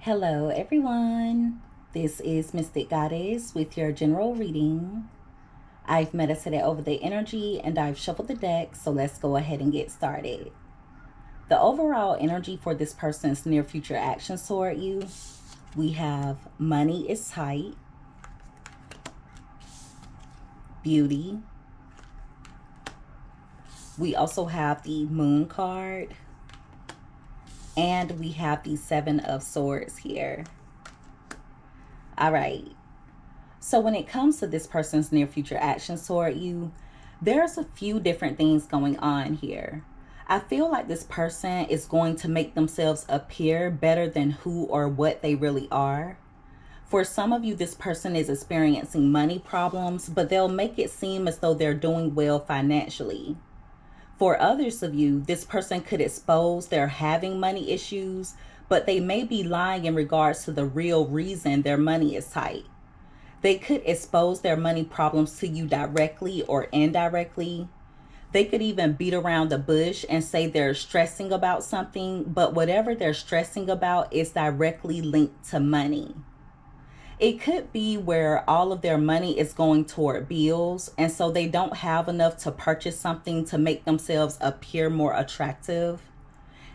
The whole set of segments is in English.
Hello, everyone. This is Mystic Goddess with your general reading. I've meditated over the energy and I've shuffled the deck, so let's go ahead and get started. The overall energy for this person's near future actions toward you, we have money is tight, beauty. We also have the moon card, and we have the 7 of Swords here. All right. So when it comes to this person's near future actions toward you, there's a few different things going on here. I feel like this person is going to make themselves appear better than who or what they really are. For some of you, this person is experiencing money problems, but they'll make it seem as though they're doing well financially. For others of you, this person could expose they're having money issues, but they may be lying in regards to the real reason their money is tight. They could expose their money problems to you directly or indirectly. They could even beat around the bush and say they're stressing about something, but whatever they're stressing about is directly linked to money. It could be where all of their money is going toward bills, and so they don't have enough to purchase something to make themselves appear more attractive.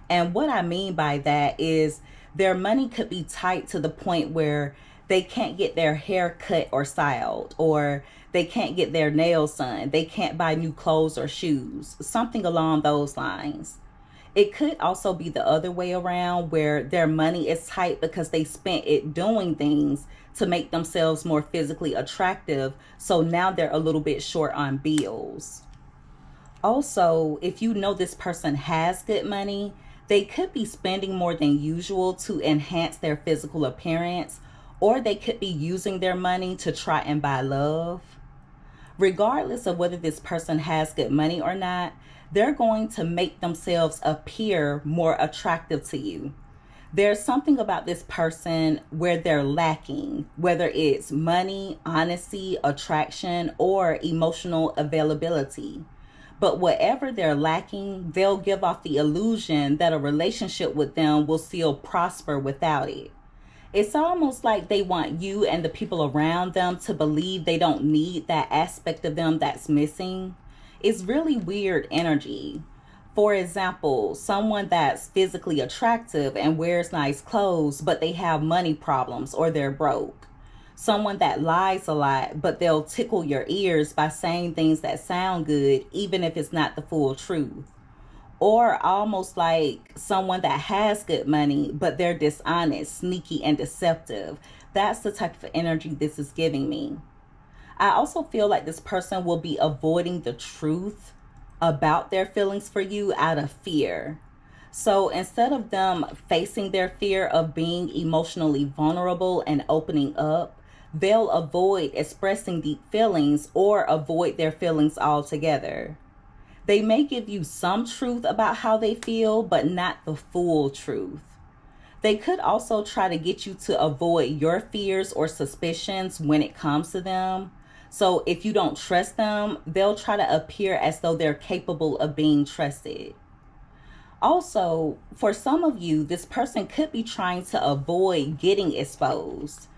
And what I mean by that is their money could be tight to the point where they can't get their hair cut or styled, or they can't get their nails done. They can't buy new clothes or shoes, something along those lines. It could also be the other way around, where their money is tight because they spent it doing things to make themselves more physically attractive. So now they're a little bit short on bills. Also, if you know this person has good money, they could be spending more than usual to enhance their physical appearance, or they could be using their money to try and buy love. Regardless of whether this person has good money or not, they're going to make themselves appear more attractive to you. There's something about this person where they're lacking, whether it's money, honesty, attraction, or emotional availability. But whatever they're lacking, they'll give off the illusion that a relationship with them will still prosper without it. It's almost like they want you and the people around them to believe they don't need that aspect of them that's missing. It's really weird energy. For example, someone that's physically attractive and wears nice clothes, but they have money problems or they're broke. Someone that lies a lot, but they'll tickle your ears by saying things that sound good, even if it's not the full truth. Or almost like someone that has good money, but they're dishonest, sneaky, and deceptive. That's the type of energy this is giving me. I also feel like this person will be avoiding the truth about their feelings for you out of fear. So instead of them facing their fear of being emotionally vulnerable and opening up, they'll avoid expressing deep feelings or avoid their feelings altogether. They may give you some truth about how they feel, but not the full truth. They could also try to get you to avoid your fears or suspicions when it comes to them. So if you don't trust them, they'll try to appear as though they're capable of being trusted. Also, for some of you, this person could be trying to avoid getting exposed.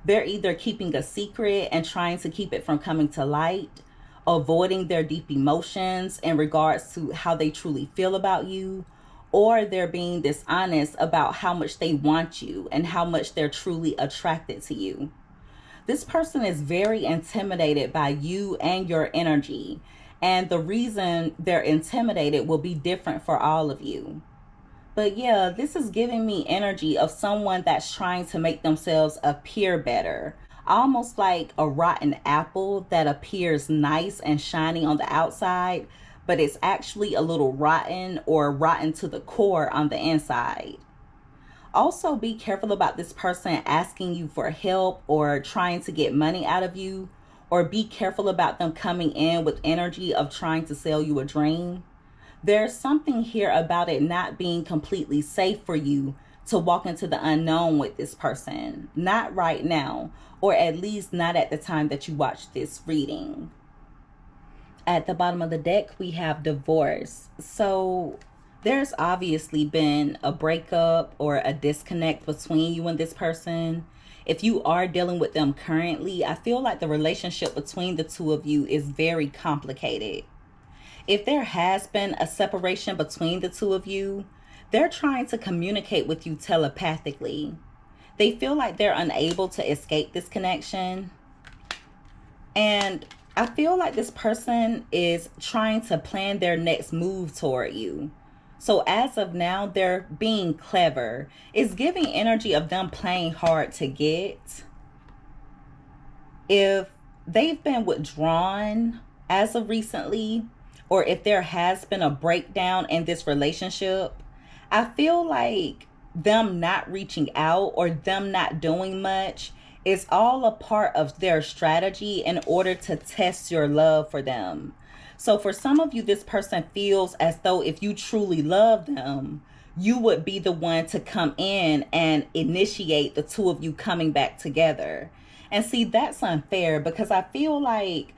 They're either keeping a secret and trying to keep it from coming to light, avoiding their deep emotions in regards to how they truly feel about you, or they're being dishonest about how much they want you and how much they're truly attracted to you. This person is very intimidated by you and your energy, and the reason they're intimidated will be different for all of you. But yeah, this is giving me energy of someone that's trying to make themselves appear better. Almost like a rotten apple that appears nice and shiny on the outside, but it's actually a little rotten or rotten to the core on the inside. Also, be careful about this person asking you for help or trying to get money out of you, or be careful about them coming in with energy of trying to sell you a dream. There's something here about it not being completely safe for you to walk into the unknown with this person. Not right now, or at least not at the time that you watch this reading. At the bottom of the deck, we have divorce. So there's obviously been a breakup or a disconnect between you and this person. If you are dealing with them currently, I feel like the relationship between the two of you is very complicated. If there has been a separation between the two of you, they're trying to communicate with you telepathically. They feel like they're unable to escape this connection. And I feel like this person is trying to plan their next move toward you. So as of now, they're being clever. It's giving energy of them playing hard to get. If they've been withdrawn as of recently, or if there has been a breakdown in this relationship, I feel like them not reaching out or them not doing much is all a part of their strategy in order to test your love for them. So for some of you, this person feels as though if you truly love them, you would be the one to come in and initiate the two of you coming back together. And see, that's unfair because I feel like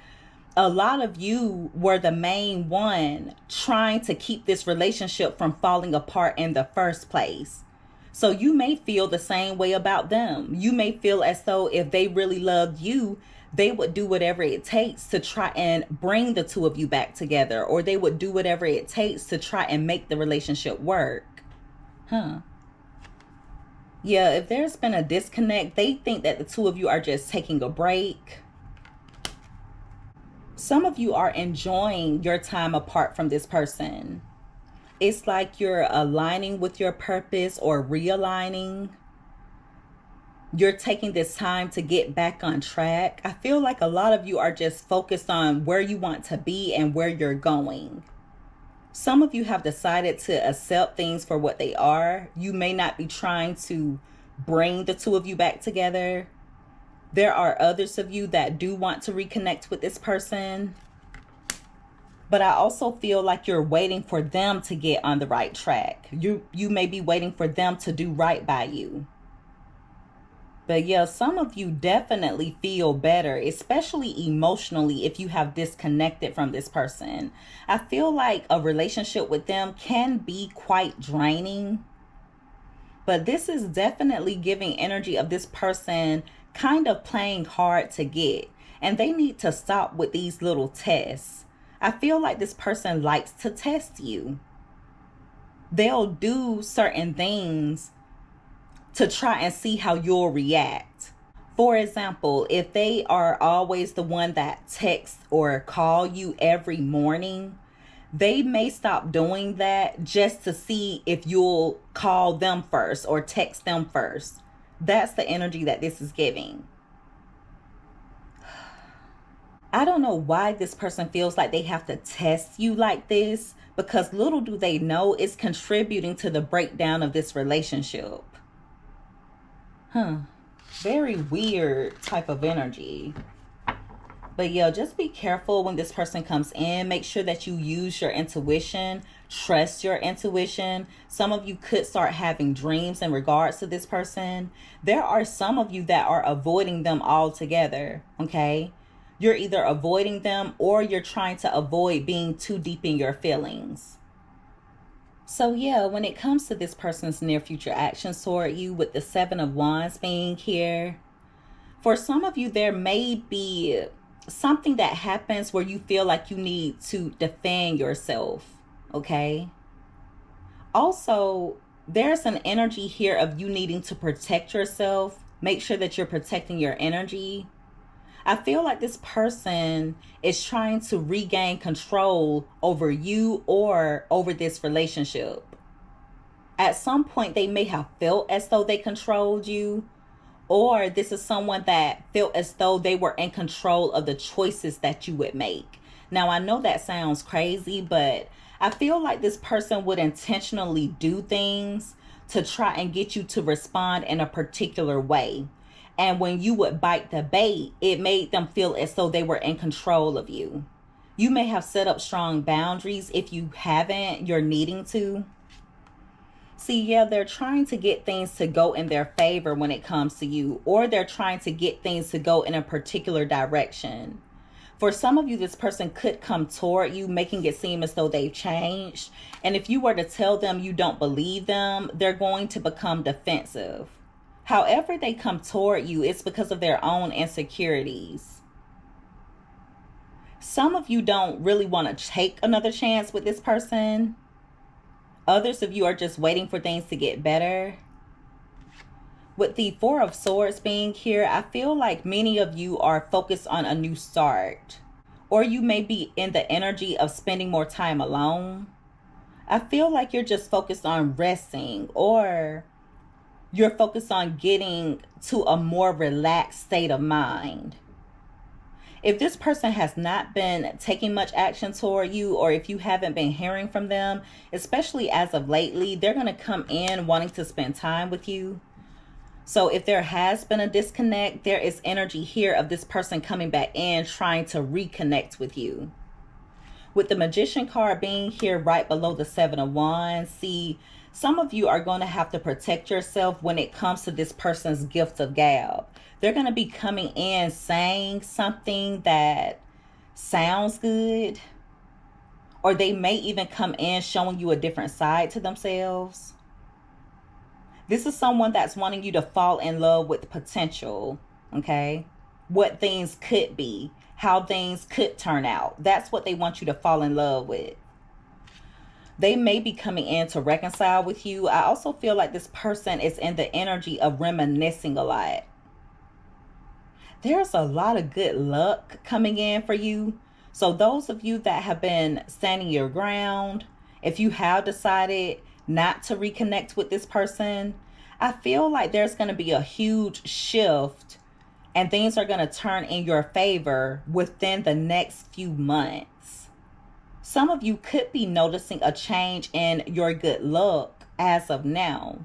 a lot of you were the main one trying to keep this relationship from falling apart in the first place. So you may feel the same way about them. You may feel as though if they really loved you, they would do whatever it takes to try and bring the two of you back together, or they would do whatever it takes to try and make the relationship work. Yeah, if there's been a disconnect, they think that the two of you are just taking a break. Some of you are enjoying your time apart from this person. It's like you're aligning with your purpose or realigning. You're taking this time to get back on track. I feel like a lot of you are just focused on where you want to be and where you're going. Some of you have decided to accept things for what they are. You may not be trying to bring the two of you back together. There are others of you that do want to reconnect with this person. But I also feel like you're waiting for them to get on the right track. You may be waiting for them to do right by you. But yeah, some of you definitely feel better, especially emotionally, if you have disconnected from this person. I feel like a relationship with them can be quite draining. But this is definitely giving energy of this person kind of playing hard to get. And they need to stop with these little tests. I feel like this person likes to test you. They'll do certain things to try and see how you'll react. For example, if they are always the one that texts or call you every morning, they may stop doing that just to see if you'll call them first or text them first. That's the energy that this is giving. I don't know why this person feels like they have to test you like this, because little do they know it's contributing to the breakdown of this relationship. Very weird type of energy. But yeah, just be careful when this person comes in. Make sure that you use your intuition. Trust your intuition. Some of you could start having dreams in regards to this person. There are some of you that are avoiding them altogether, okay? You're either avoiding them or you're trying to avoid being too deep in your feelings. So yeah, when it comes to this person's near future actions toward you, with the 7 of Wands being here, for some of you, there may be something that happens where you feel like you need to defend yourself, okay? Also, there's an energy here of you needing to protect yourself. Make sure that you're protecting your energy. I feel like this person is trying to regain control over you or over this relationship. At some point, they may have felt as though they controlled you, or this is someone that felt as though they were in control of the choices that you would make. Now, I know that sounds crazy, but I feel like this person would intentionally do things to try and get you to respond in a particular way. And when you would bite the bait, it made them feel as though they were in control of you. You may have set up strong boundaries. If you haven't, you're needing to. See, yeah, they're trying to get things to go in their favor when it comes to you, or they're trying to get things to go in a particular direction. For some of you, this person could come toward you, making it seem as though they've changed. And if you were to tell them you don't believe them, they're going to become defensive. However they come toward you, it's because of their own insecurities. Some of you don't really want to take another chance with this person. Others of you are just waiting for things to get better. With the Four of Swords being here, I feel like many of you are focused on a new start. Or you may be in the energy of spending more time alone. I feel like you're just focused on resting, or you're focused on getting to a more relaxed state of mind. If this person has not been taking much action toward you, or if you haven't been hearing from them, especially as of lately, they're going to come in wanting to spend time with you. So if there has been a disconnect, there is energy here of this person coming back in, trying to reconnect with you. With the Magician card being here right below the Seven of Wands, see, some of you are going to have to protect yourself when it comes to this person's gift of gab. They're going to be coming in saying something that sounds good, or they may even come in showing you a different side to themselves. This is someone that's wanting you to fall in love with potential, okay? What things could be, how things could turn out. That's what they want you to fall in love with. They may be coming in to reconcile with you. I also feel like this person is in the energy of reminiscing a lot. There's a lot of good luck coming in for you. So those of you that have been standing your ground, if you have decided not to reconnect with this person, I feel like there's going to be a huge shift and things are going to turn in your favor within the next few months. Some of you could be noticing a change in your good luck as of now.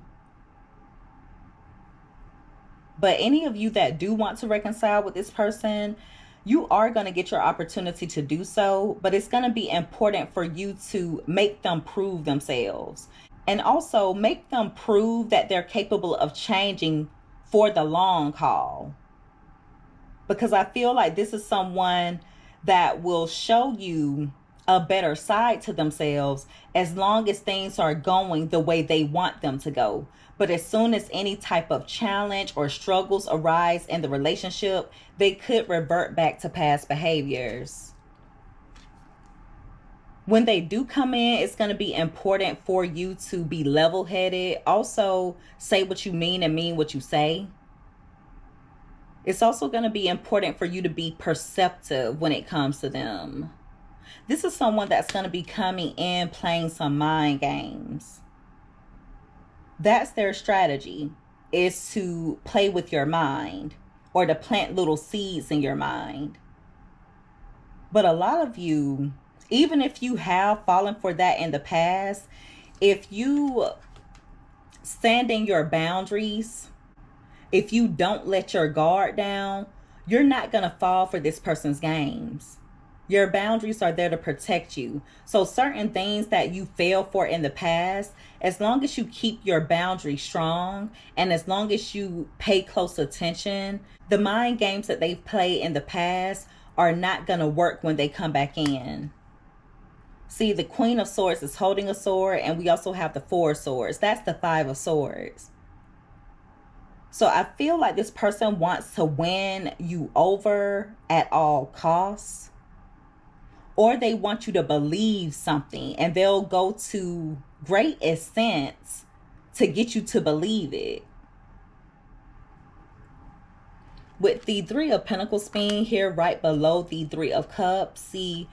But any of you that do want to reconcile with this person, you are going to get your opportunity to do so, but it's going to be important for you to make them prove themselves. And also make them prove that they're capable of changing for the long haul. Because I feel like this is someone that will show you a better side to themselves as long as things are going the way they want them to go. But as soon as any type of challenge or struggles arise in the relationship, they could revert back to past behaviors. When they do come in, it's going to be important for you to be level-headed. Also, say what you mean and mean what you say. It's also going to be important for you to be perceptive when it comes to them. This is someone that's going to be coming in playing some mind games. That's their strategy, is to play with your mind or to plant little seeds in your mind. But a lot of you, even if you have fallen for that in the past, if you stand in your boundaries, if you don't let your guard down, you're not going to fall for this person's games. Your boundaries are there to protect you. So certain things that you fell for in the past, as long as you keep your boundaries strong and as long as you pay close attention, the mind games that they've played in the past are not going to work when they come back in. See, the Queen of Swords is holding a sword, and we also have the Four of Swords. That's the Five of Swords. So I feel like this person wants to win you over at all costs. Or they want you to believe something, and they'll go to great extents to get you to believe it. With the Three of Pentacles being here right below the Three of Cups, see,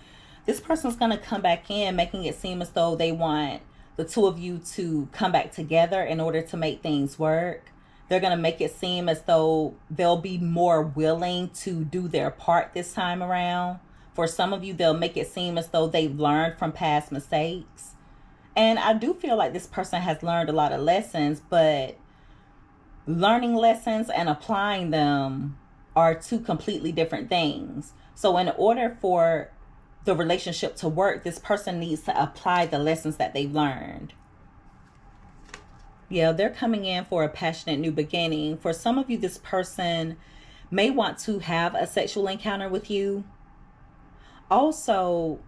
this person's going to come back in, making it seem as though they want the two of you to come back together in order to make things work. They're going to make it seem as though they'll be more willing to do their part this time around. For some of you, they'll make it seem as though they've learned from past mistakes. And I do feel like this person has learned a lot of lessons, but learning lessons and applying them are two completely different things. So in order for the relationship to work, this person needs to apply the lessons that they've learned. Yeah, they're coming in for a passionate new beginning. For some of you, this person may want to have a sexual encounter with you. Also,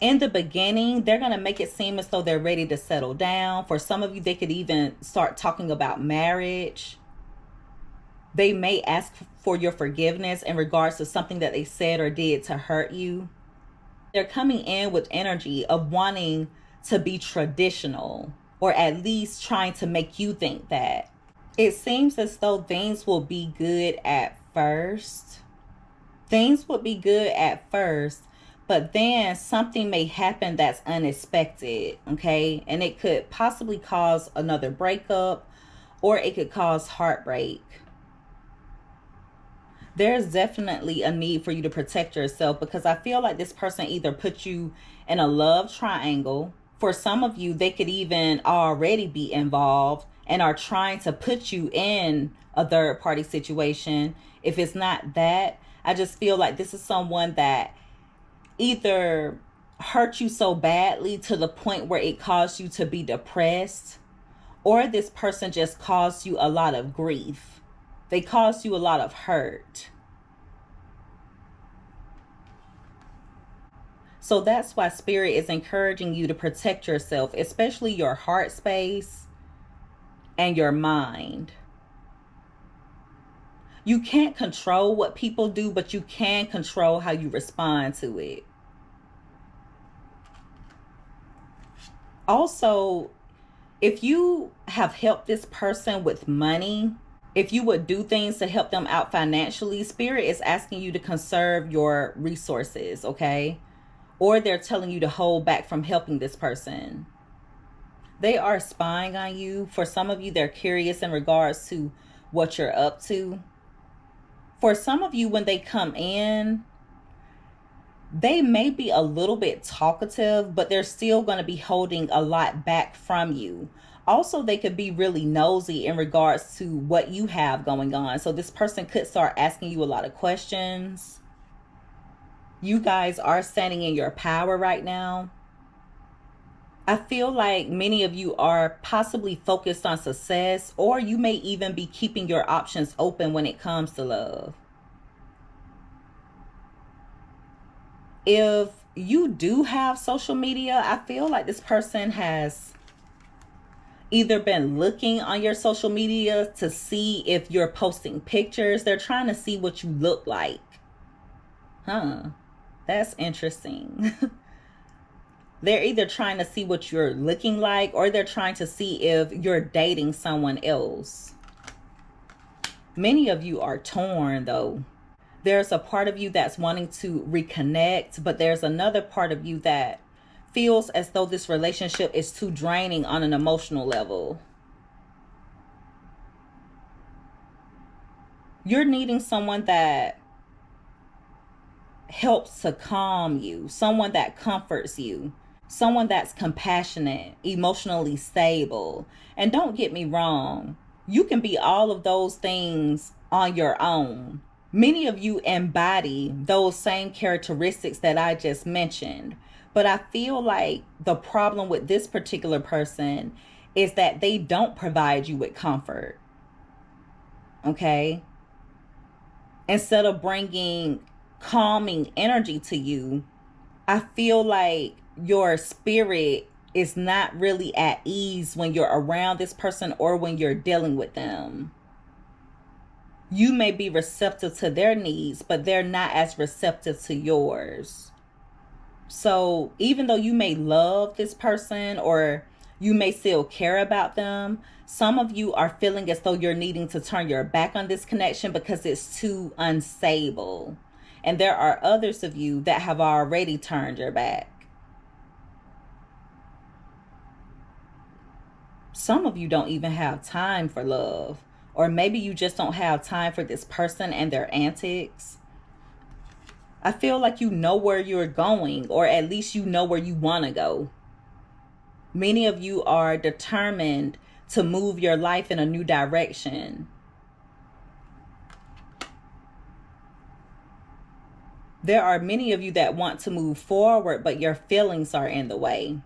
in the beginning, they're going to make it seem as though they're ready to settle down. For some of you, they could even start talking about marriage. They may ask for your forgiveness in regards to something that they said or did to hurt you. They're coming in with energy of wanting to be traditional, or at least trying to make you think that. It seems as though things will be good at first. Things would be good at first, but then something may happen that's unexpected, okay? And it could possibly cause another breakup, or it could cause heartbreak. There's definitely a need for you to protect yourself, because I feel like this person either put you in a love triangle. For some of you, they could even already be involved and are trying to put you in a third party situation. If it's not that, I just feel like this is someone that either hurt you so badly to the point where it caused you to be depressed, or this person just caused you a lot of grief. They caused you a lot of hurt. So that's why Spirit is encouraging you to protect yourself, especially your heart space and your mind. You can't control what people do, but you can control how you respond to it. Also, if you have helped this person with money, if you would do things to help them out financially, Spirit is asking you to conserve your resources, okay? Or they're telling you to hold back from helping this person. They are spying on you. For some of you, they're curious in regards to what you're up to. For some of you, when they come in, they may be a little bit talkative, but they're still going to be holding a lot back from you. Also, they could be really nosy in regards to what you have going on. So this person could start asking you a lot of questions. You guys are standing in your power right now. I feel like many of you are possibly focused on success, or you may even be keeping your options open when it comes to love. If you do have social media, I feel like this person has either been looking on your social media to see if you're posting pictures. They're trying to see what you look like. That's interesting. They're either trying to see what you're looking like, or they're trying to see if you're dating someone else. Many of you are torn, though. There's a part of you that's wanting to reconnect, but there's another part of you that feels as though this relationship is too draining on an emotional level. You're needing someone that helps to calm you, someone that comforts you, someone that's compassionate, emotionally stable. And don't get me wrong, you can be all of those things on your own. Many of you embody those same characteristics that I just mentioned. But I feel like the problem with this particular person is that they don't provide you with comfort. Okay? Instead of bringing calming energy to you, I feel like your spirit is not really at ease when you're around this person or when you're dealing with them. You may be receptive to their needs, but they're not as receptive to yours. So even though you may love this person, or you may still care about them, some of you are feeling as though you're needing to turn your back on this connection because it's too unstable. And there are others of you that have already turned your back. Some of you don't even have time for love. Or maybe you just don't have time for this person and their antics. I feel like you know where you're going, or at least you know where you want to go. Many of you are determined to move your life in a new direction. There are many of you that want to move forward, but your feelings are in the way.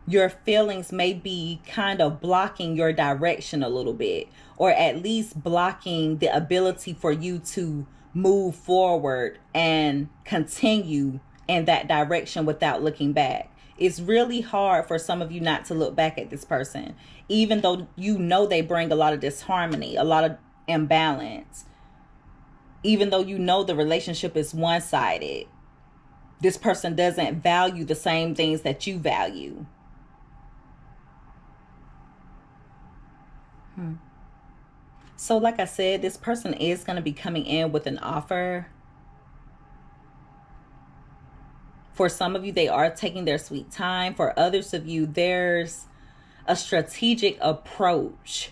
Your feelings may be kind of blocking your direction a little bit, or at least blocking the ability for you to move forward and continue in that direction without looking back. It's really hard for some of you not to look back at this person, even though you know they bring a lot of disharmony, a lot of imbalance. Even though you know the relationship is one-sided, this person doesn't value the same things that you value. So like I said, this person is going to be coming in with an offer. For some of you, they are taking their sweet time. For others of you, there's a strategic approach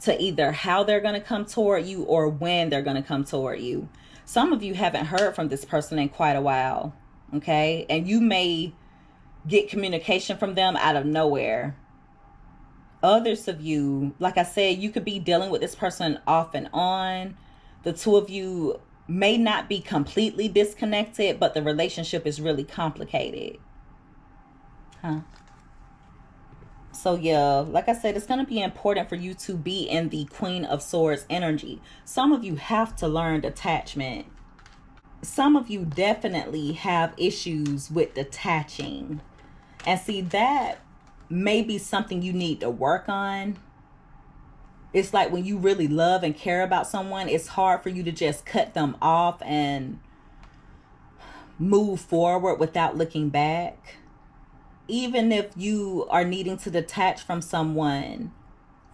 to either how they're going to come toward you or when they're going to come toward you. Some of you haven't heard from this person in quite a while, okay? And you may get communication from them out of nowhere. Others of you, like I said, you could be dealing with this person off and on. The two of you may not be completely disconnected, but the relationship is really complicated. So yeah, like I said, it's going to be important for you to be in the Queen of Swords energy. Some of you have to learn detachment. Some of you definitely have issues with detaching. And see, that may be something you need to work on. It's like when you really love and care about someone, it's hard for you to just cut them off and move forward without looking back. Even if you are needing to detach from someone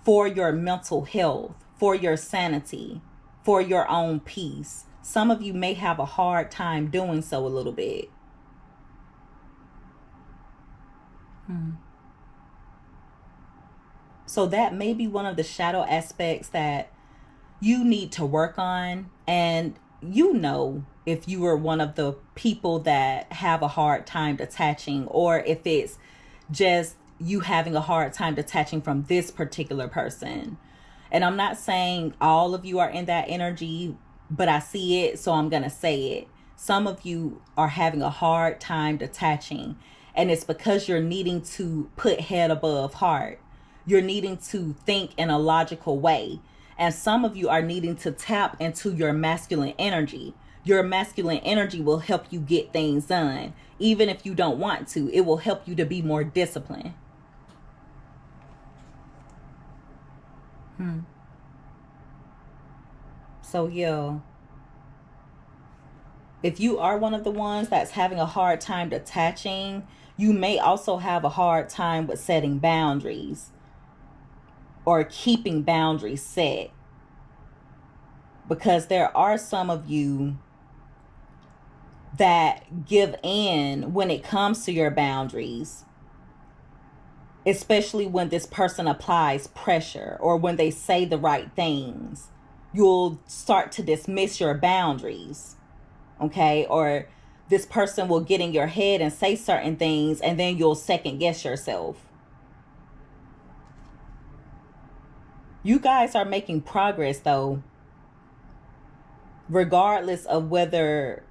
for your mental health, for your sanity, for your own peace, some of you may have a hard time doing so a little bit. So that may be one of the shadow aspects that you need to work on. And you know, if you are one of the people that have a hard time detaching, or if it's just you having a hard time detaching from this particular person. And I'm not saying all of you are in that energy, but I see it, so I'm going to say it. Some of you are having a hard time detaching, and it's because you're needing to put head above heart. You're needing to think in a logical way. And some of you are needing to tap into your masculine energy. Your masculine energy will help you get things done. Even if you don't want to, it will help you to be more disciplined. So yeah, if you are one of the ones that's having a hard time detaching, you may also have a hard time with setting boundaries or keeping boundaries set. Because there are some of you that give in when it comes to your boundaries, especially when this person applies pressure or when they say the right things. You'll start to dismiss your boundaries, okay? Or this person will get in your head and say certain things, and then you'll second guess yourself. You guys are making progress though, regardless of whether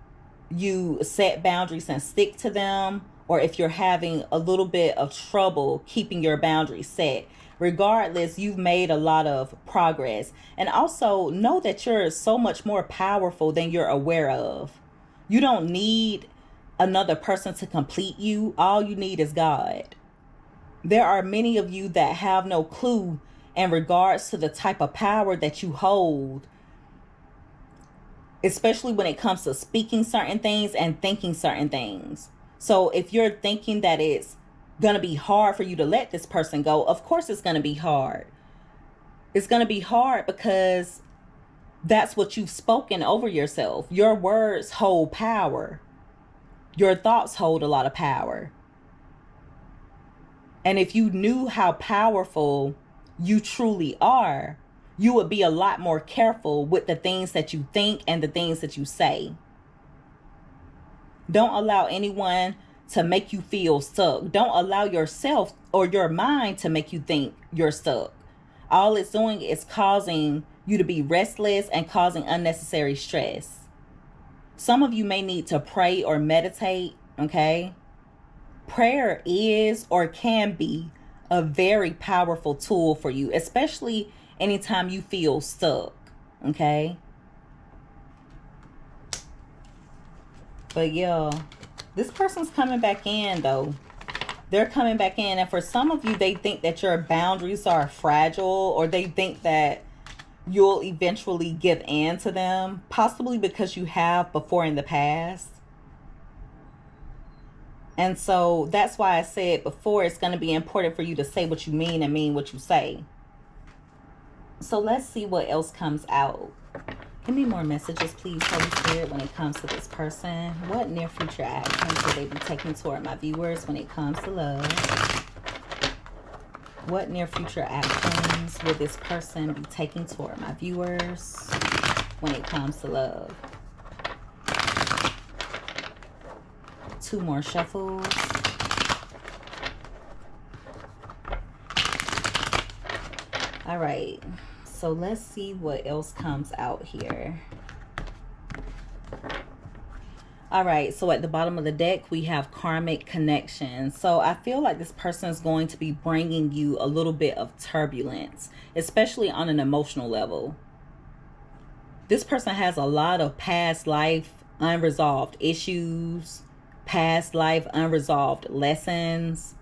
you set boundaries and stick to them, or if you're having a little bit of trouble keeping your boundaries set. Regardless, you've made a lot of progress. And also know that you're so much more powerful than you're aware of. You don't need another person to complete you. All you need is God. There are many of you that have no clue in regards to the type of power that you hold, especially when it comes to speaking certain things and thinking certain things. So if you're thinking that it's going to be hard for you to let this person go, of course it's going to be hard. It's going to be hard because that's what you've spoken over yourself. Your words hold power. Your thoughts hold a lot of power. And if you knew how powerful you truly are, you would be a lot more careful with the things that you think and the things that you say. Don't allow anyone to make you feel stuck. Don't allow yourself or your mind to make you think you're stuck. All it's doing is causing you to be restless and causing unnecessary stress. Some of you may need to pray or meditate, okay? Prayer is or can be a very powerful tool for you, especially anytime you feel stuck, okay? But yeah, this person's coming back in though. They're coming back in, and for some of you, they think that your boundaries are fragile, or they think that you'll eventually give in to them, possibly because you have before in the past. And so that's why I said before, it's going to be important for you to say what you mean and mean what you say. So let's see what else comes out. Give me more messages, please, Holy Spirit, when it comes to this person. What near future actions will they be taking toward my viewers when it comes to love? What near future actions will this person be taking toward my viewers when it comes to love? 2 more shuffles. All right. So let's see what else comes out here. All right, so at the bottom of the deck, we have karmic connection. So I feel like this person is going to be bringing you a little bit of turbulence, especially on an emotional level. This person has a lot of past life unresolved issues, past life unresolved lessons.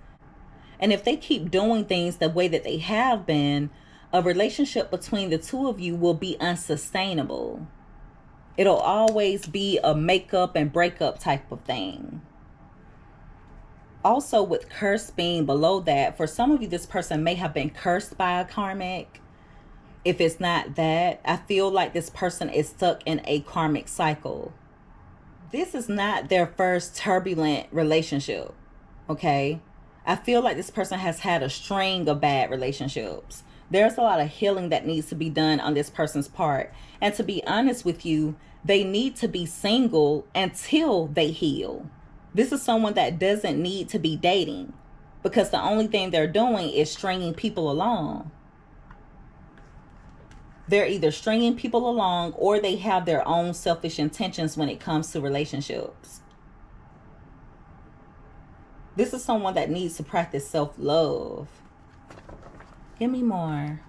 And if they keep doing things the way that they have been, a relationship between the two of you will be unsustainable. It'll always be a makeup and breakup type of thing. Also, with curse being below that, for some of you, this person may have been cursed by a karmic. If it's not that, I feel like this person is stuck in a karmic cycle. This is not their first turbulent relationship, okay? I feel like this person has had a string of bad relationships. There's a lot of healing that needs to be done on this person's part. And to be honest with you, they need to be single until they heal. This is someone that doesn't need to be dating, because the only thing they're doing is stringing people along. They're either stringing people along or they have their own selfish intentions when it comes to relationships. This is someone that needs to practice self-love. Give me more.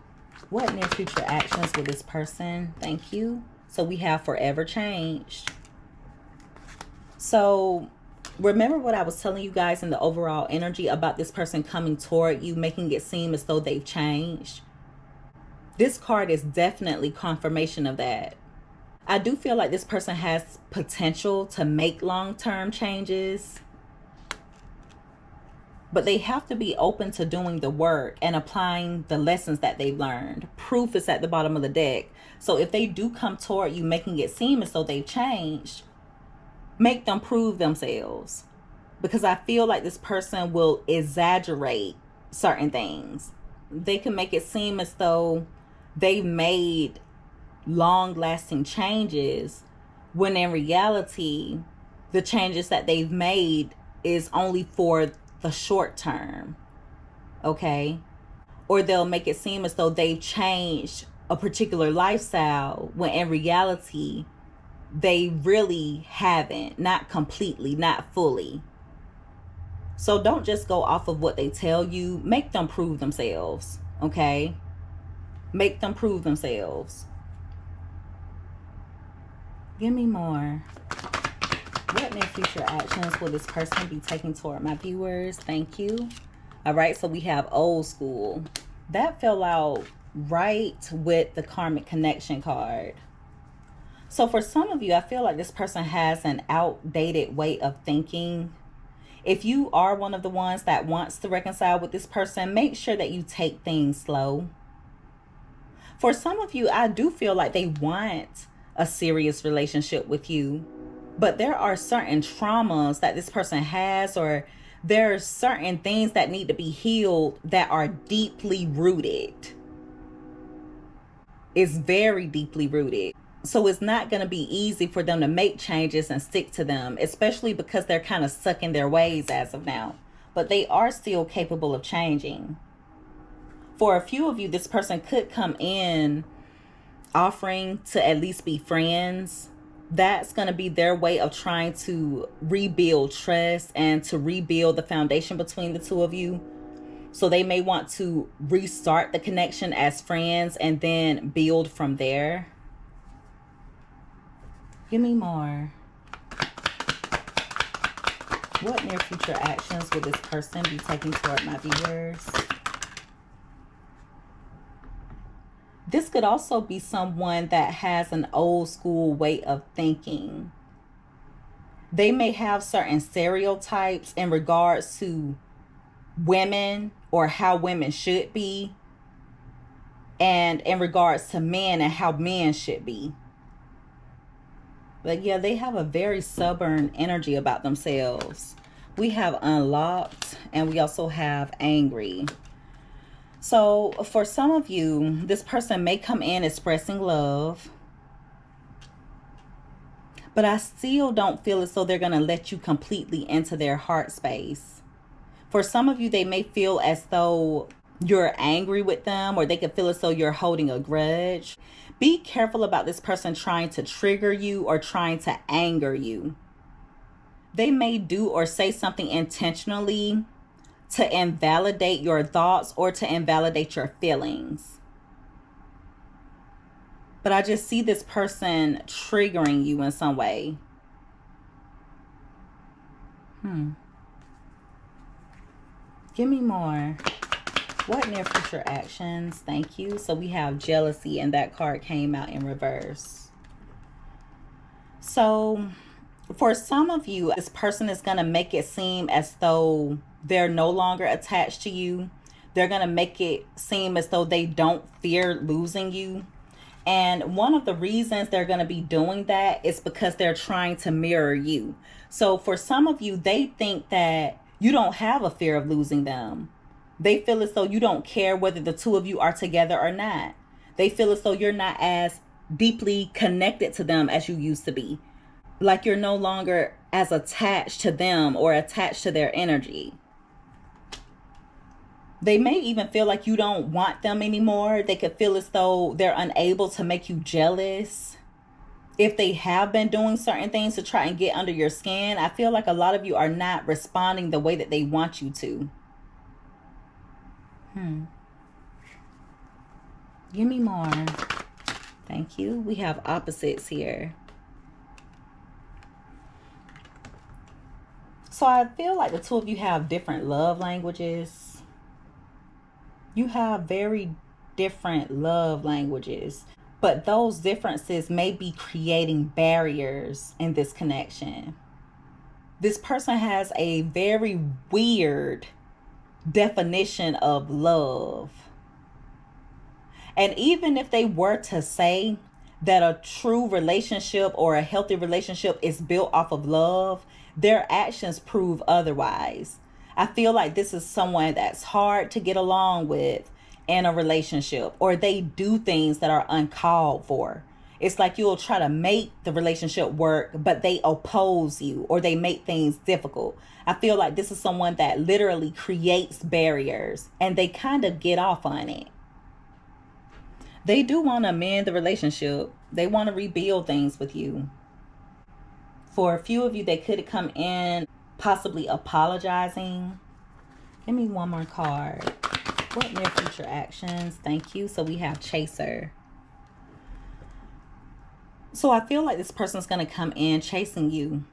What near future actions with this person? Thank you. So we have forever changed. So remember what I was telling you guys in the overall energy about this person coming toward you, making it seem as though they've changed? This card is definitely confirmation of that. I do feel like this person has potential to make long-term changes, but they have to be open to doing the work and applying the lessons that they've learned. Proof is at the bottom of the deck. So if they do come toward you, making it seem as though they've changed, make them prove themselves. Because I feel like this person will exaggerate certain things. They can make it seem as though they've made long-lasting changes, when in reality, the changes that they've made is only for the short term, okay? Or they'll make it seem as though they've changed a particular lifestyle, when in reality, they really haven't. Not completely, not fully. So don't just go off of what they tell you. Make them prove themselves, okay? Make them prove themselves. Give me more. What near future actions will this person be taking toward my viewers? Thank you. All right, so we have old school. That fell out right with the karmic connection card. So for some of you, I feel like this person has an outdated way of thinking. If you are one of the ones that wants to reconcile with this person, make sure that you take things slow. For some of you, I do feel like they want a serious relationship with you, but there are certain traumas that this person has, or there are certain things that need to be healed that are deeply rooted. It's very deeply rooted. So it's not going to be easy for them to make changes and stick to them, especially because they're kind of stuck in their ways as of now. But they are still capable of changing. For a few of you, this person could come in offering to at least be friends. That's going to be their way of trying to rebuild trust and to rebuild the foundation between the two of you. So they may want to restart the connection as friends and then build from there. Give me more. What near future actions will this person be taking toward my viewers? This could also be someone that has an old school way of thinking. They may have certain stereotypes in regards to women or how women should be, and in regards to men and how men should be. But yeah, they have a very stubborn energy about themselves. We have unlocked, and we also have angry. So for some of you, this person may come in expressing love, but I still don't feel as though they're going to let you completely into their heart space. For some of you, they may feel as though you're angry with them, or they could feel as though you're holding a grudge. Be careful about this person trying to trigger you or trying to anger you. They may do or say something intentionally to invalidate your thoughts or to invalidate your feelings. But I just see this person triggering you in some way. Give me more. What near future actions? Thank you. So we have jealousy, and that card came out in reverse. So for some of you, this person is going to make it seem as though they're no longer attached to you. They're going to make it seem as though they don't fear losing you. And one of the reasons they're going to be doing that is because they're trying to mirror you. So for some of you, they think that you don't have a fear of losing them. They feel as though you don't care whether the two of you are together or not. They feel as though you're not as deeply connected to them as you used to be. Like you're no longer as attached to them or attached to their energy. They may even feel like you don't want them anymore. They could feel as though they're unable to make you jealous. If they have been doing certain things to try and get under your skin, I feel like a lot of you are not responding the way that they want you to. Give me more. Thank you. We have opposites here. So I feel like the two of you have different love languages. You have very different love languages, but those differences may be creating barriers in this connection. This person has a very weird definition of love. And even if they were to say that a true relationship or a healthy relationship is built off of love, their actions prove otherwise. I feel like this is someone that's hard to get along with in a relationship, or they do things that are uncalled for. It's like you'll try to make the relationship work, but they oppose you, or they make things difficult. I feel like this is someone that literally creates barriers, and they kind of get off on it. They do want to mend the relationship. They want to rebuild things with you. For a few of you, they could come in possibly apologizing. Give me one more card. What near future actions? Thank you. So we have Chaser. So I feel like this person's going to come in chasing you.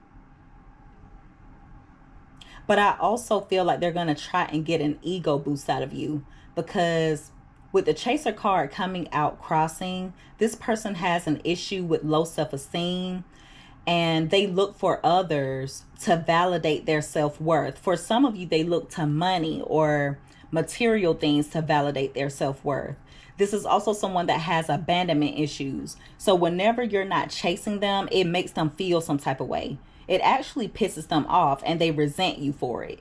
But I also feel like they're going to try and get an ego boost out of you, because with the Chaser card coming out crossing, this person has an issue with low self-esteem, and they look for others to validate their self-worth. For some of you, they look to money or material things to validate their self-worth. This is also someone that has abandonment issues. So whenever you're not chasing them, it makes them feel some type of way. It actually pisses them off, and they resent you for it.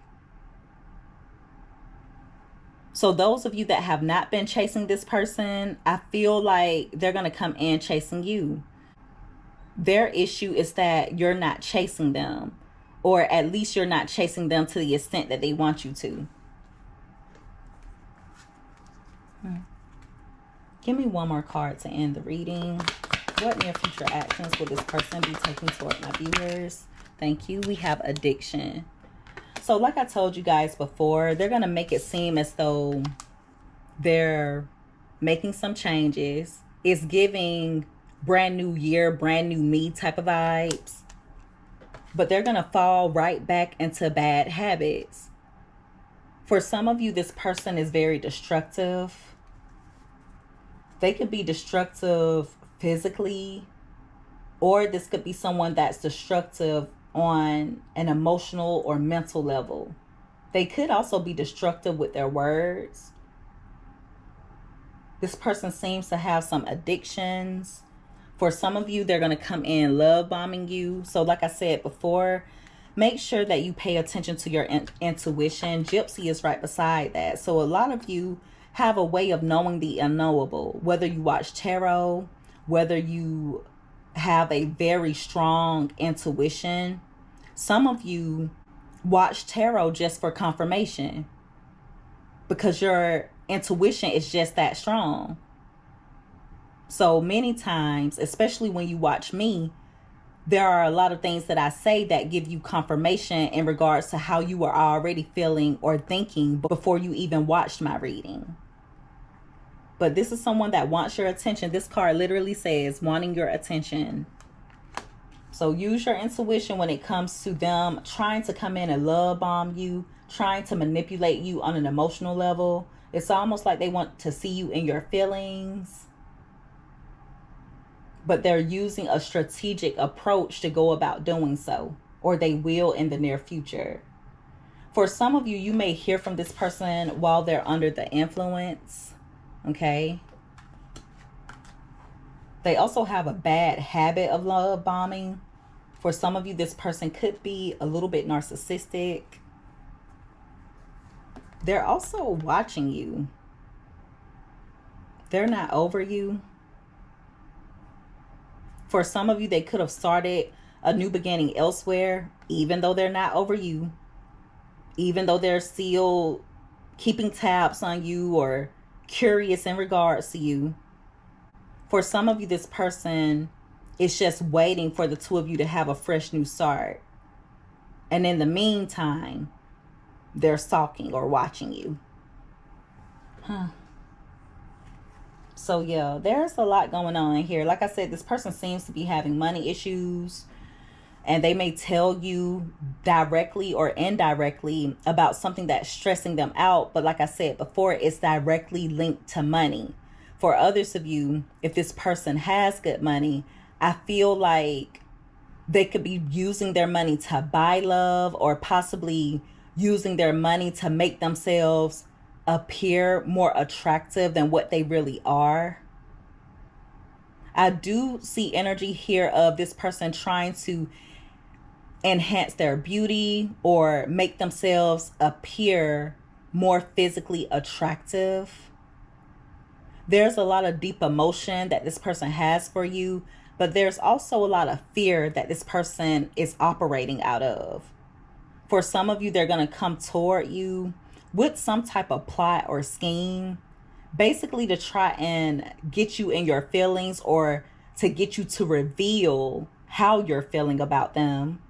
So those of you that have not been chasing this person, I feel like they're going to come in chasing you. Their issue is that you're not chasing them, or at least you're not chasing them to the extent that they want you to. Give me one more card to end the reading. What near future actions will this person be taking toward my viewers? Thank you. We have addiction. So like I told you guys before, they're going to make it seem as though they're making some changes. It's giving brand new year, brand new me type of vibes. but they're going to fall right back into bad habits. For some of you, this person is very destructive. They could be destructive physically, or this could be someone that's destructive on an emotional or mental level. They could also be destructive with their words. This person seems to have some addictions. For some of you, they're going to come in love bombing you. So like I said before, make sure that you pay attention to your intuition. Gypsy is right beside that. So a lot of you have a way of knowing the unknowable. Whether you watch tarot, whether you have a very strong intuition. Some of you watch tarot just for confirmation because your intuition is just that strong. So many times, especially when you watch me, there are a lot of things that I say that give you confirmation in regards to how you are already feeling or thinking before you even watched my reading. But this is someone that wants your attention. This card literally says wanting your attention. So use your intuition when it comes to them trying to come in and love bomb you, trying to manipulate you on an emotional level. It's almost like they want to see you in your feelings, but they're using a strategic approach to go about doing so, or they will in the near future. For some of you, you may hear from this person while they're under the influence, okay? They also have a bad habit of love bombing. For some of you, this person could be a little bit narcissistic. They're also watching you. They're not over you. For some of you, they could have started a new beginning elsewhere, even though they're not over you. Even though they're still keeping tabs on you or curious in regards to you. For some of you, this person is just waiting for the two of you to have a fresh new start. And in the meantime, they're stalking or watching you. So yeah, there's a lot going on here. Like I said, this person seems to be having money issues. And they may tell you directly or indirectly about something that's stressing them out. But like I said before, it's directly linked to money. For others of you, if this person has good money, I feel like they could be using their money to buy love, or possibly using their money to make themselves appear more attractive than what they really are. I do see energy here of this person trying to enhance their beauty or make themselves appear more physically attractive. There's a lot of deep emotion that this person has for you, but there's also a lot of fear that this person is operating out of. For some of you, they're going to come toward you with some type of plot or scheme, basically to try and get you in your feelings, or to get you to reveal how you're feeling about them.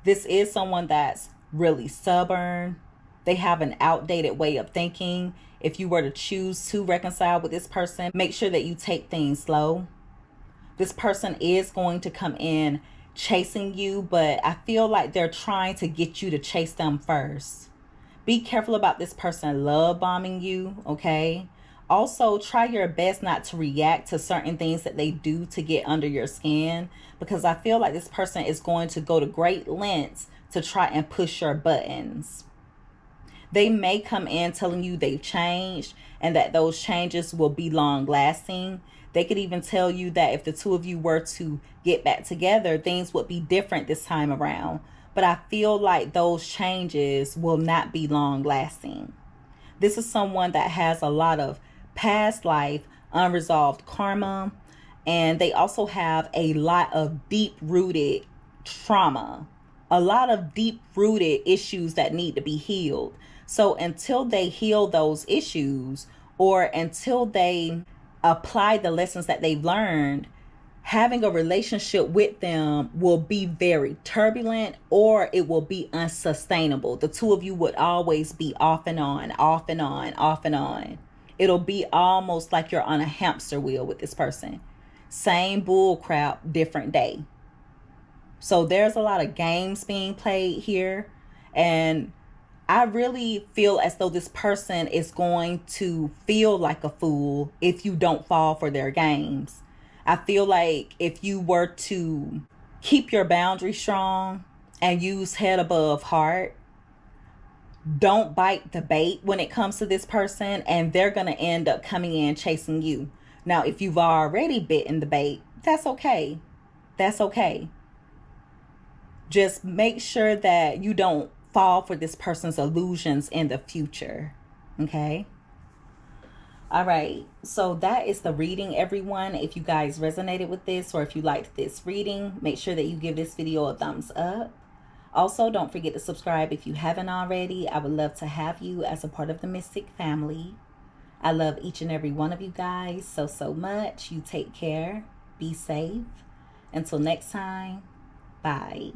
This is someone that's really stubborn. They have an outdated way of thinking. If you were to choose to reconcile with this person, make sure that you take things slow. This person is going to come in chasing you, but I feel like they're trying to get you to chase them first. Be careful about this person love bombing you, okay? Also, try your best not to react to certain things that they do to get under your skin, because I feel like this person is going to go to great lengths to try and push your buttons. They may come in telling you they've changed and that those changes will be long lasting. They could even tell you that if the two of you were to get back together, things would be different this time around. But I feel like those changes will not be long lasting. This is someone that has a lot of past life unresolved karma, and they also have a lot of deep-rooted trauma, a lot of deep-rooted issues that need to be healed. So until they heal those issues, or until they apply the lessons that they've learned, having a relationship with them will be very turbulent, or it will be unsustainable. The two of you would always be off and on, off and on, off and on. It'll be almost like you're on a hamster wheel with this person. Same bull crap, different day. So there's a lot of games being played here. And I really feel as though this person is going to feel like a fool if you don't fall for their games. I feel like if you were to keep your boundaries strong and use head above heart, don't bite the bait when it comes to this person, and they're going to end up coming in chasing you. Now, if you've already bitten the bait, that's okay. That's okay. Just make sure that you don't fall for this person's illusions in the future. Okay? All right. So that is the reading, everyone. If you guys resonated with this, or if you liked this reading, make sure that you give this video a thumbs up. Also, don't forget to subscribe if you haven't already. I would love to have you as a part of the Mystic family. I love each and every one of you guys so much. You take care. Be safe. Until next time, bye.